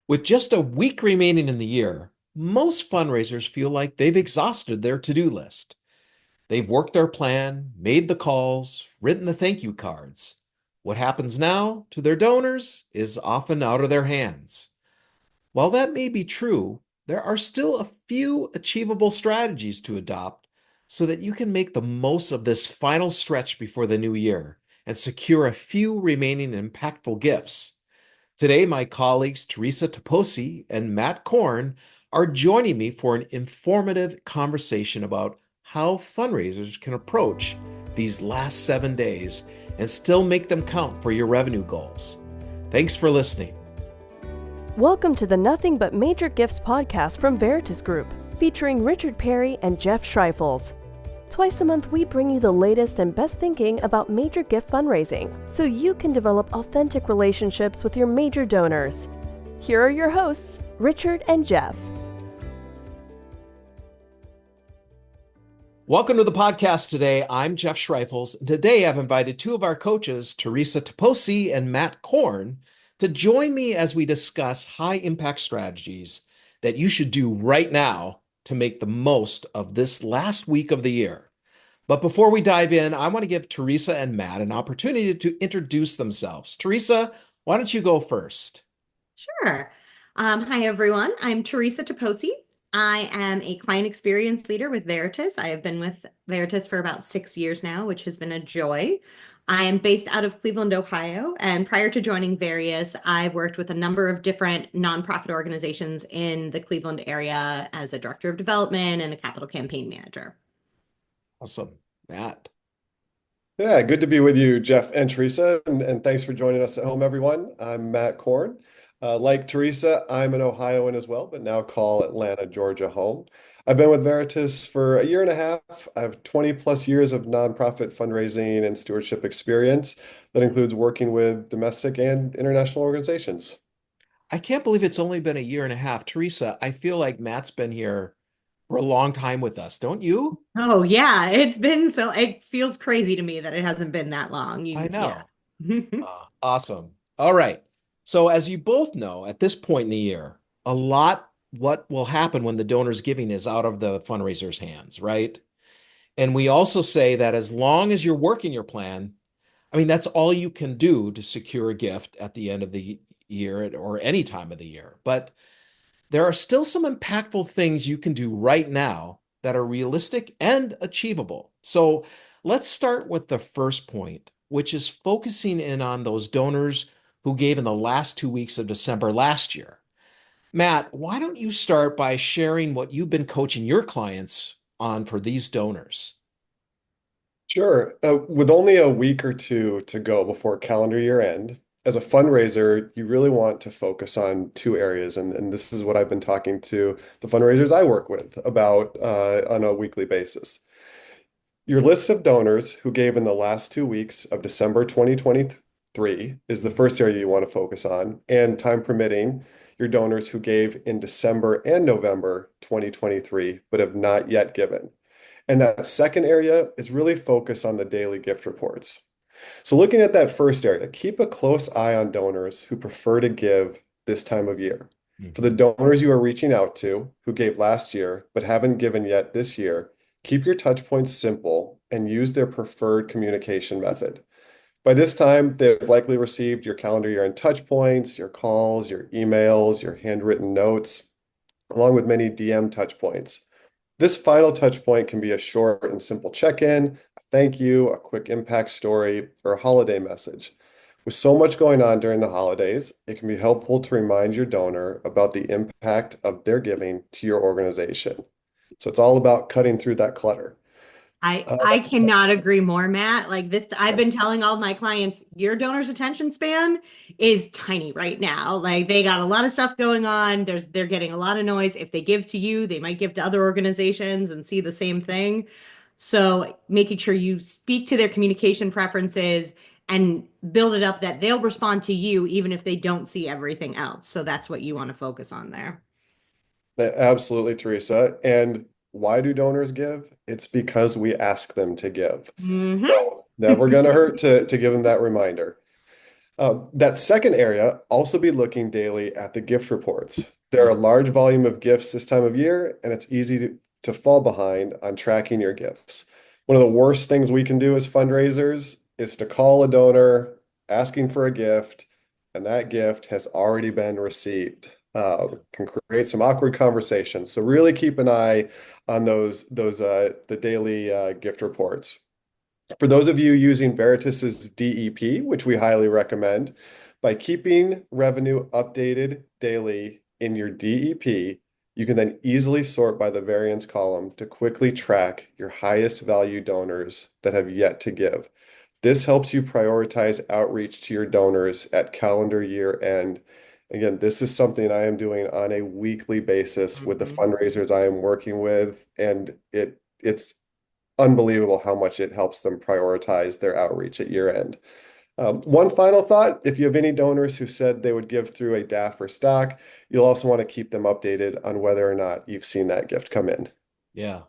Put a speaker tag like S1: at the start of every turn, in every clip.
S1: With just a week remaining in the year, most fundraisers feel like they've exhausted their to-do list. They've worked their plan, made the calls, written the thank you cards. What happens now to their donors is often out of their hands. While that may be true, there are still a few achievable strategies to adopt so that you can make the most of this final stretch before the new year and secure a few remaining impactful gifts. Today, my colleagues Theresa Tapocsi and Matt Korn are joining me for an informative conversation about how fundraisers can approach these last 7 days and still make them count for your revenue goals. Thanks for listening.
S2: Welcome to the Nothing But Major Gifts podcast from Veritas Group, featuring Richard Perry and Jeff Schreifels. Twice a month, we bring you the latest and best thinking about major gift fundraising, so you can develop authentic relationships with your major donors. Here are your hosts, Richard and Jeff.
S1: Welcome to the podcast today. I'm Jeff Schreifels, and today I've invited two of our coaches, Theresa Tapocsi and Matt Korn, to join me as we discuss high-impact strategies that you should do right now to make the most of this last week of the year. But before we dive in, I want to give Theresa and Matt an opportunity to introduce themselves. Theresa, why don't you go first?
S3: Sure. Hi, everyone. I'm Theresa Tapocsi. I am a client experience leader with Veritas. I have been with Veritas for about 6 years now, which has been a joy. I am based out of Cleveland, Ohio, and prior to joining Various, I've worked with a number of different nonprofit organizations in the Cleveland area as a director of development and a capital campaign manager.
S1: Awesome. Matt.
S4: Yeah, good to be with you, Jeff and Theresa, and thanks for joining us at home, everyone. I'm Matt Korn. Like Theresa, I'm an Ohioan as well, but now call Atlanta, Georgia home. I've been with Veritas for a year and a half. I have 20 plus years of nonprofit fundraising and stewardship experience that includes working with domestic and international organizations.
S1: I can't believe it's only been a year and a half. Theresa, I feel like Matt's been here for a long time with us, don't you?
S3: Oh, yeah, it feels crazy to me that it hasn't been that long.
S1: I
S3: Yeah.
S1: know. Awesome. All right. So, as you both know, at this point in the year, a lot what will happen when the donor's giving is out of the fundraiser's hands, right? And we also say that as long as you're working your plan, I mean, that's all you can do to secure a gift at the end of the year or any time of the year. But there are still some impactful things you can do right now that are realistic and achievable. So let's start with the first point, which is focusing in on those donors who gave in the last 2 weeks of December last year. Matt, why don't you start by sharing what you've been coaching your clients on for these donors?
S4: Sure. With only a week or two to go before calendar year end, as a fundraiser, you really want to focus on two areas. And this is what I've been talking to the fundraisers I work with about on a weekly basis. Your list of donors who gave in the last 2 weeks of December 2023 is the first area you want to focus on. And time permitting, your donors who gave in December and November 2023, but have not yet given. And that second area is really focused on the daily gift reports. So looking at that first area, keep a close eye on donors who prefer to give this time of year. For the donors you are reaching out to who gave last year but haven't given yet this year, keep your touch points simple and use their preferred communication method. By this time, they've likely received your calendar year end touch points, your calls, your emails, your handwritten notes, along with many DM touch points. This final touch point can be a short and simple check-in, a thank you, a quick impact story, or a holiday message. With so much going on during the holidays, it can be helpful to remind your donor about the impact of their giving to your organization. So it's all about cutting through that clutter.
S3: I cannot agree more, Matt. Like this, I've been telling all my clients, your donor's attention span is tiny right now. Like they got a lot of stuff going on. They're getting a lot of noise. If they give to you, they might give to other organizations and see the same thing. So making sure you speak to their communication preferences and build it up that they'll respond to you even if they don't see everything else. So that's what you want to focus on there.
S4: Absolutely, Theresa. And why do donors give? It's because we ask them to give.
S3: Mhm.
S4: So never going to hurt to give them that reminder. That second area, also be looking daily at the gift reports. There are a large volume of gifts this time of year, and it's easy to fall behind on tracking your gifts. One of the worst things we can do as fundraisers is to call a donor asking for a gift, and that gift has already been received. Can create some awkward conversations. So really keep an eye on those the daily gift reports. For those of you using Veritas's DEP, which we highly recommend, by keeping revenue updated daily in your DEP, you can then easily sort by the variance column to quickly track your highest value donors that have yet to give. This helps you prioritize outreach to your donors at calendar year end. Again, this is something I am doing on a weekly basis with the
S3: Mhm.
S4: fundraisers I am working with, and it's unbelievable how much it helps them prioritize their outreach at year end. One final thought, if you have any donors who said they would give through a DAF or stock, you'll also want to keep them updated on whether or not you've seen that gift come in.
S1: Yeah.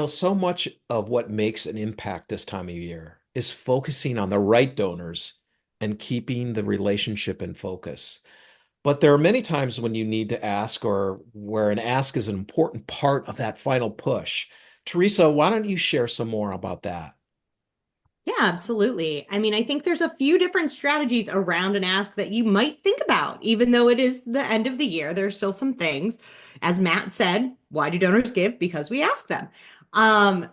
S1: So much of what makes an impact this time of year is focusing on the right donors and keeping the relationship in focus. But there are many times when you need to ask or where an ask is an important part of that final push. Theresa, why don't you share some more about that?
S3: Yeah, absolutely. I mean, I think there's a few different strategies around an ask that you might think about, even though it is the end of the year. There's still some things. As Matt said, why do donors give? Because we ask them. Um,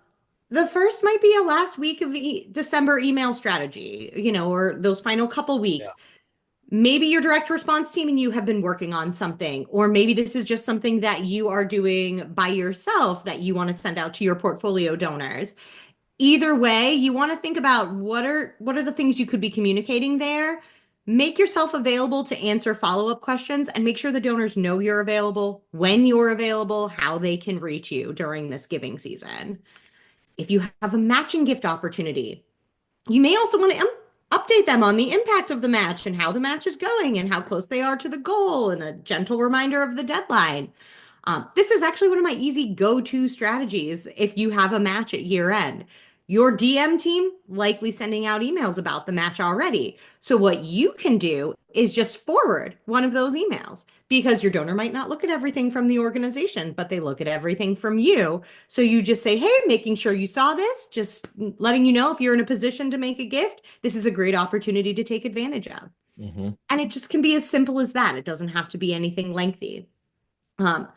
S3: the first might be a last week of December email strategy, or those final couple
S1: Yeah.
S3: weeks. Maybe your direct response team and you have been working on something, or maybe this is just something that you are doing by yourself that you want to send out to your portfolio donors. Either way, you want to think about what are the things you could be communicating there. Make yourself available to answer follow-up questions and make sure the donors know you're available, when you're available, how they can reach you during this giving season. If you have a matching gift opportunity, you may also want to update them on the impact of the match and how the match is going and how close they are to the goal and a gentle reminder of the deadline. This is actually one of my easy go-to strategies if you have a match at year end. Your DM team likely sending out emails about the match already. So what you can do is just forward one of those emails because your donor might not look at everything from the organization, but they look at everything from you. So you just say, hey, making sure you saw this, just letting you know if you're in a position to make a gift, this is a great opportunity to take advantage of.
S1: Hmm.
S3: And it just can be as simple as that. It doesn't have to be anything lengthy. Um,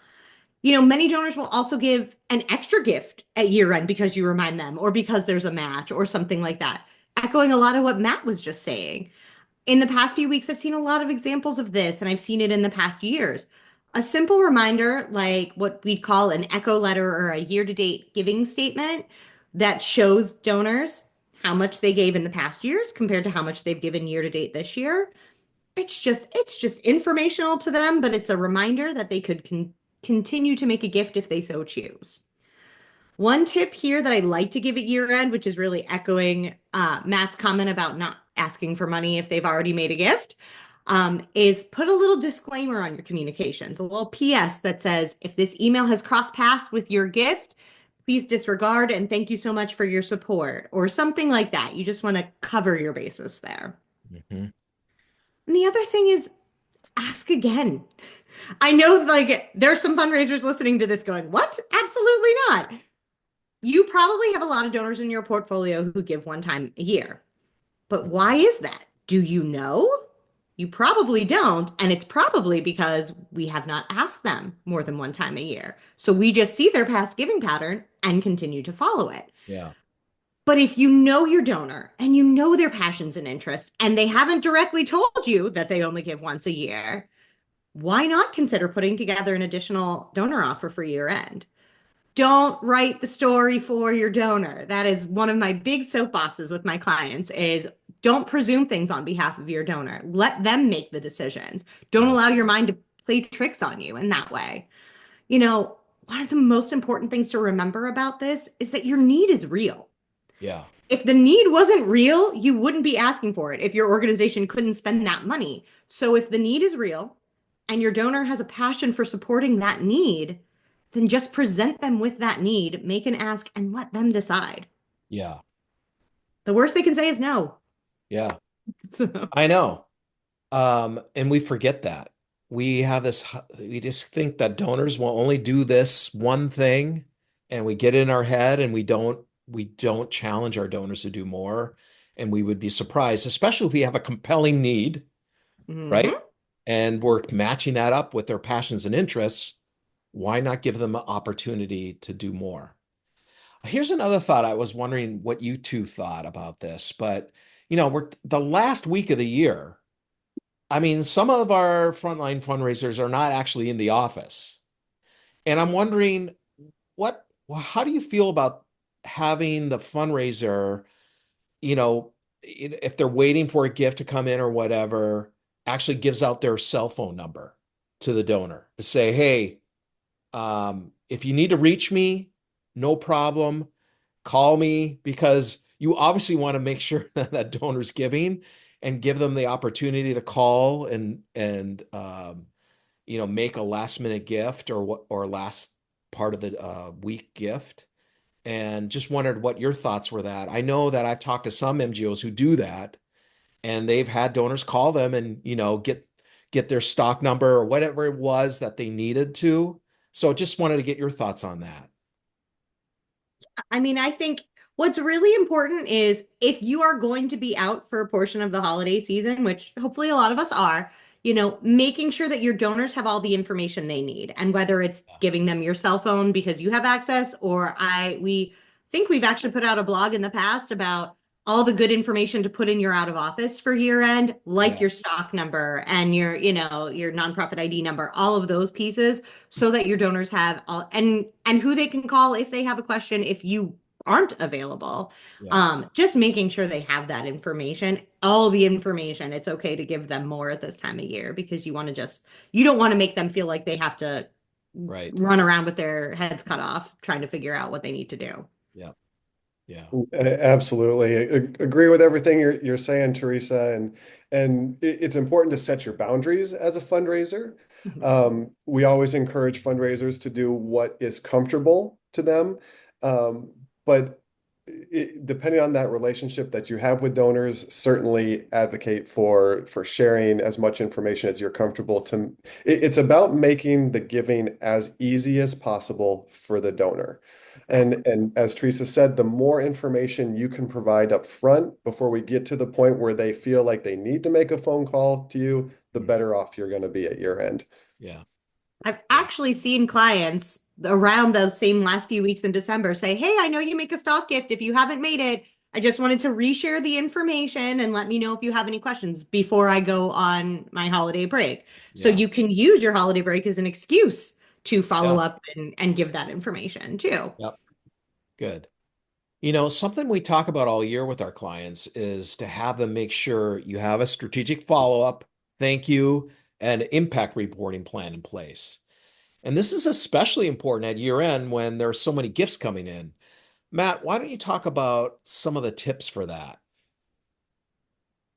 S3: many donors will also give an extra gift at year end because you remind them or because there's a match or something like that. Echoing a lot of what Matt was just saying. In the past few weeks, I've seen a lot of examples of this, and I've seen it in the past years. A simple reminder, like what we'd call an echo letter or a year to date giving statement that shows donors how much they gave in the past years compared to how much they've given year to date this year. It's just informational to them, but it's a reminder that they could continue to make a gift if they so choose. One tip here that I like to give at year end, which is really echoing Matt's comment about not asking for money if they've already made a gift, is put a little disclaimer on your communications, a little PS that says, if this email has crossed paths with your gift, please disregard and thank you so much for your support, or something like that. You just want to cover your bases there.
S1: Hmm.
S3: And the other thing is ask again. I know like there's some fundraisers listening to this going, what? Absolutely not. You probably have a lot of donors in your portfolio who give one time a year. But why is that? Do you know? You probably don't. And it's probably because we have not asked them more than one time a year. So we just see their past giving pattern and continue to follow it.
S1: Yeah.
S3: But if you know your donor and you know their passions and interests, and they haven't directly told you that they only give once a year, why not consider putting together an additional donor offer for year end? Don't write the story for your donor. That is one of my big soapboxes with my clients is don't presume things on behalf of your donor. Let them make the decisions. Don't
S1: Yeah.
S3: allow your mind to play tricks on you in that way. You know, one of the most important things to remember about this is that your need is real.
S1: Yeah.
S3: If the need wasn't real, you wouldn't be asking for it if your organization couldn't spend that money. So if the need is real and your donor has a passion for supporting that need, then just present them with that need, make an ask, and let them decide.
S1: Yeah.
S3: The worst they can say is no.
S1: Yeah.
S3: So,
S1: I know. And we forget that. We have this, we just think that donors will only do this one thing, and we get in our head and we don't challenge our donors to do more. And we would be surprised, especially if we have a compelling need, right?
S3: mhm.
S1: And we're matching that up with their passions and interests. Why not give them an opportunity to do more? Here's another thought. I was wondering what you two thought about this, but we're the last week of the year. I mean, some of our frontline fundraisers are not actually in the office. And I'm wondering how do you feel about having the fundraiser, you know, if they're waiting for a gift to come in or whatever, actually gives out their cell phone number to the donor to say, hey, if you need to reach me, no problem, call me, because you obviously want to make sure that that donor's giving and give them the opportunity to call and make a last minute gift or last part of the week gift. And just wondered what your thoughts were that. I know that I've talked to some MGOs who do that, and they've had donors call them and get their stock number or whatever it was that they needed to. So just wanted to get your thoughts on that.
S3: I mean, I think what's really important is if you are going to be out for a portion of the holiday season, which hopefully a lot of us are, making sure that your donors have all the information they need. And whether it's giving them your cell phone because you have access, or we think we've actually put out a blog in the past about all the good information to put in your out of office for year end, like
S1: Yeah.
S3: your stock number and your nonprofit ID number, all of those pieces so that your donors have all and who they can call if they have a question if you aren't available.
S1: Yeah.
S3: Just making sure they have that information, all the information. It's okay to give them more at this time of year because you don't want to make them feel like they have to
S1: Right.
S3: run around with their heads cut off trying to figure out what they need to do.
S1: Yeah. Yeah.
S4: Absolutely. Agree with everything you're saying, Teresa. And it's important to set your boundaries as a fundraiser. We always encourage fundraisers to do what is comfortable to them. But depending on that relationship that you have with donors, certainly advocate for sharing as much information as you're comfortable to. It's about making the giving as easy as possible for the donor.
S3: Exactly.
S4: And as Teresa said, the more information you can provide up front before we get to the point where they feel like they need to make a phone call to you, the
S1: Mm.
S4: better off you're going to be at your end.
S1: Yeah.
S3: I've
S1: Yeah.
S3: actually seen clients around those same last few weeks in December say, "Hey, I know you make a stock gift. If you haven't made it, I just wanted to reshare the information and let me know if you have any questions before I go on my holiday break." So
S1: Yeah.
S3: you can use your holiday break as an excuse to follow
S1: Yeah.
S3: up and give that information too.
S1: Yep. Good. Something we talk about all year with our clients is to have them make sure you have a strategic follow-up, thank you, and impact reporting plan in place. And this is especially important at year end when there are so many gifts coming in. Matt, why don't you talk about some of the tips for that?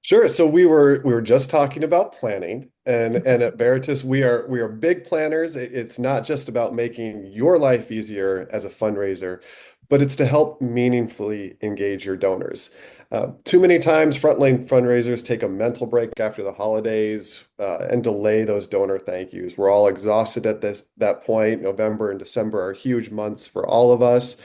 S4: Sure. So we were just talking about planning, and at Veritas we are big planners. It's not just about making your life easier as a fundraiser, but it's to help meaningfully engage your donors. Too many times, frontline fundraisers take a mental break after the holidays and delay those donor thank yous. We're all exhausted at that point. November and December are huge months for all of us,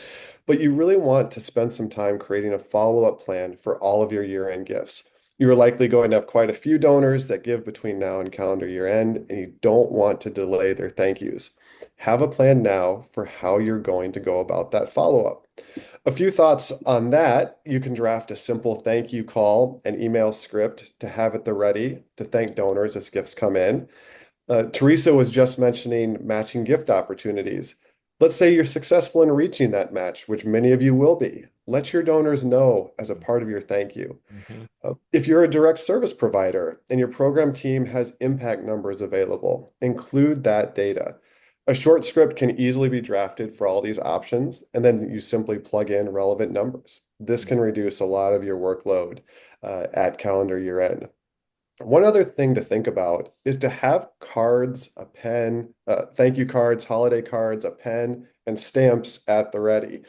S4: but you really want to spend some time creating a follow-up plan for all of your year-end gifts. You're likely going to have quite a few donors that give between now and calendar year end, and you don't want to delay their thank yous. Have a plan now for how you're going to go about that follow-up. A few thoughts on that. You can draft a simple thank you call and email script to have at the ready to thank donors as gifts come in. Theresa was just mentioning matching gift opportunities. Let's say you're successful in reaching that match, which many of you will be. Let your donors know as a part of your thank you.
S1: Mhm.
S4: If you're a direct service provider and your program team has impact numbers available, include that data. A short script can easily be drafted for all these options, and then you simply plug in relevant numbers. This can reduce a lot of your workload at calendar year end. One other thing to think about is to have cards, a pen, thank you cards, holiday cards, a pen, and stamps at the ready.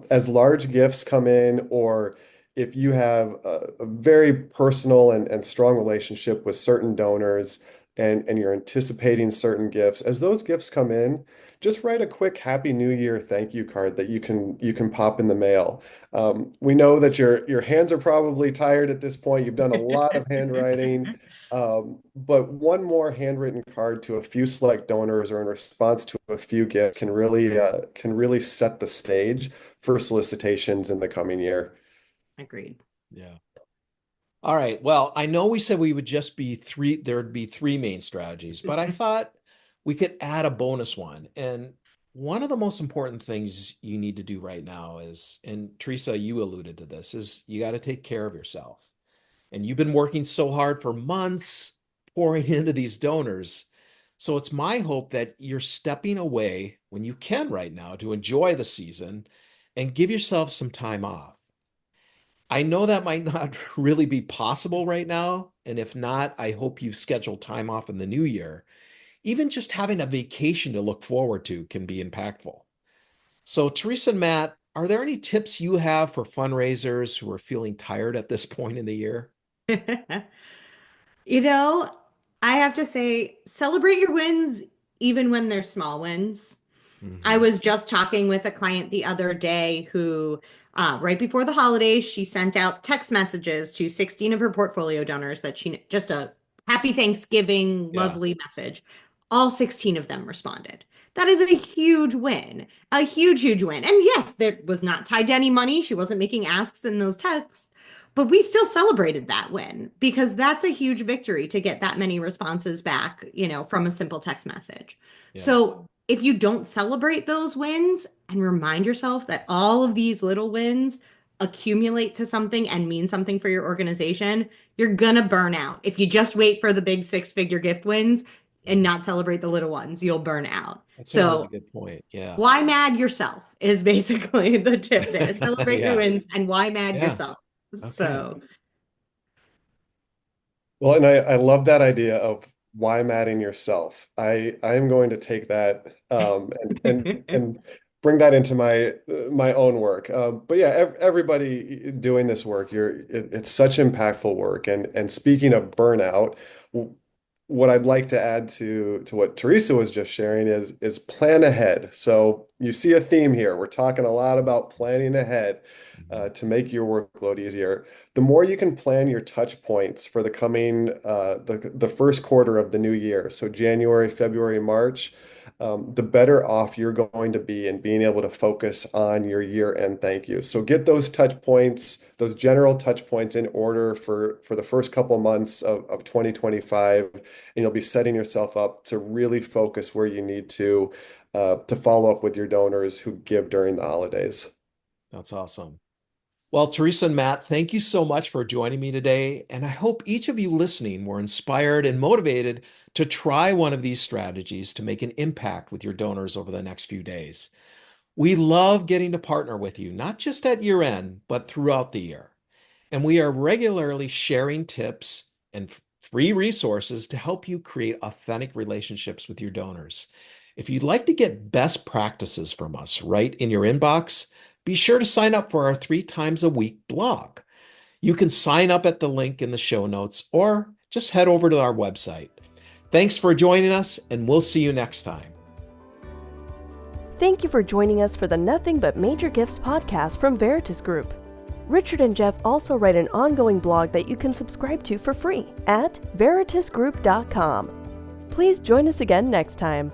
S4: As large gifts come in, or if you have a very personal and strong relationship with certain donors and you're anticipating certain gifts, as those gifts come in, just write a quick Happy New Year thank you card that you can pop in the mail. We know that your hands are probably tired at this point. You've done a lot of handwriting. But one more handwritten card to a few select donors or in response to a few gifts can really set the stage for solicitations in the coming year.
S3: Agreed.
S1: Yeah. All right. Well, I know we said we would just be three, there'd be three main strategies, but I thought we could add a bonus one. And one of the most important things you need to do right now is, and Theresa, you alluded to this, is you got to take care of yourself. And you've been working so hard for months pouring into these donors. So it's my hope that you're stepping away when you can right now to enjoy the season and give yourself some time off. I know that might not really be possible right now. And if not, I hope you've scheduled time off in the new year. Even just having a vacation to look forward to can be impactful. So, Theresa and Matt, are there any tips you have for fundraisers who are feeling tired at this point in the year?
S3: You know, I have to say, celebrate your wins even when they're small wins. I
S1: Hmm.
S3: was just talking with a client the other day who, right before the holidays, she sent out text messages to 16 of her portfolio donors that she just a happy Thanksgiving,
S1: Yeah,
S3: lovely message. All 16 of them responded. That is a huge win, a huge, huge win. And yes, there was not tied to any money. She wasn't making asks in those texts, but we still celebrated that win because that's a huge victory to get that many responses back, from a simple text message.
S1: yeah,
S3: So if you don't celebrate those wins and remind yourself that all of these little wins accumulate to something and mean something for your organization, you're gonna burn out. If you just wait for the big six-figure gift wins and
S1: yeah.
S3: not celebrate the little ones, you'll burn out.
S1: That's a really
S3: So
S1: good point. Yeah.
S3: why mad yourself is basically the tip there. Celebrate your
S1: Yeah.
S3: wins and why mad
S1: Yeah.
S3: yourself.
S1: Okay.
S3: So
S4: Well, and I love that idea of why matting yourself. I am going to take that and bring that into my own work. But yeah, everybody doing this work, it's such impactful work. And speaking of burnout, w- what I'd like to add to what Theresa was just sharing is plan ahead. So you see a theme here. We're talking a lot about planning ahead
S1: Mhm.
S4: to make your workload easier. The more you can plan your touch points for the coming the first quarter of the new year, so January, February, March, the better off you're going to be in being able to focus on your year-end thank you. So get those touch points, those general touch points in order for the first couple months of 2025, and you'll be setting yourself up to really focus where you need to follow up with your donors who give during the holidays.
S1: That's awesome. Well, Theresa and Matt, thank you so much for joining me today. And I hope each of you listening were inspired and motivated to try one of these strategies to make an impact with your donors over the next few days. We love getting to partner with you, not just at year end, but throughout the year. And we are regularly sharing tips and free resources to help you create authentic relationships with your donors. If you'd like to get best practices from us right in your inbox, be sure to sign up for our 3 times a week blog. You can sign up at the link in the show notes or just head over to our website. Thanks for joining us, and we'll see you next time.
S2: Thank you for joining us for the Nothing But Major Gifts podcast from Veritas Group. Richard and Jeff also write an ongoing blog that you can subscribe to for free at veritasgroup.com. Please join us again next time.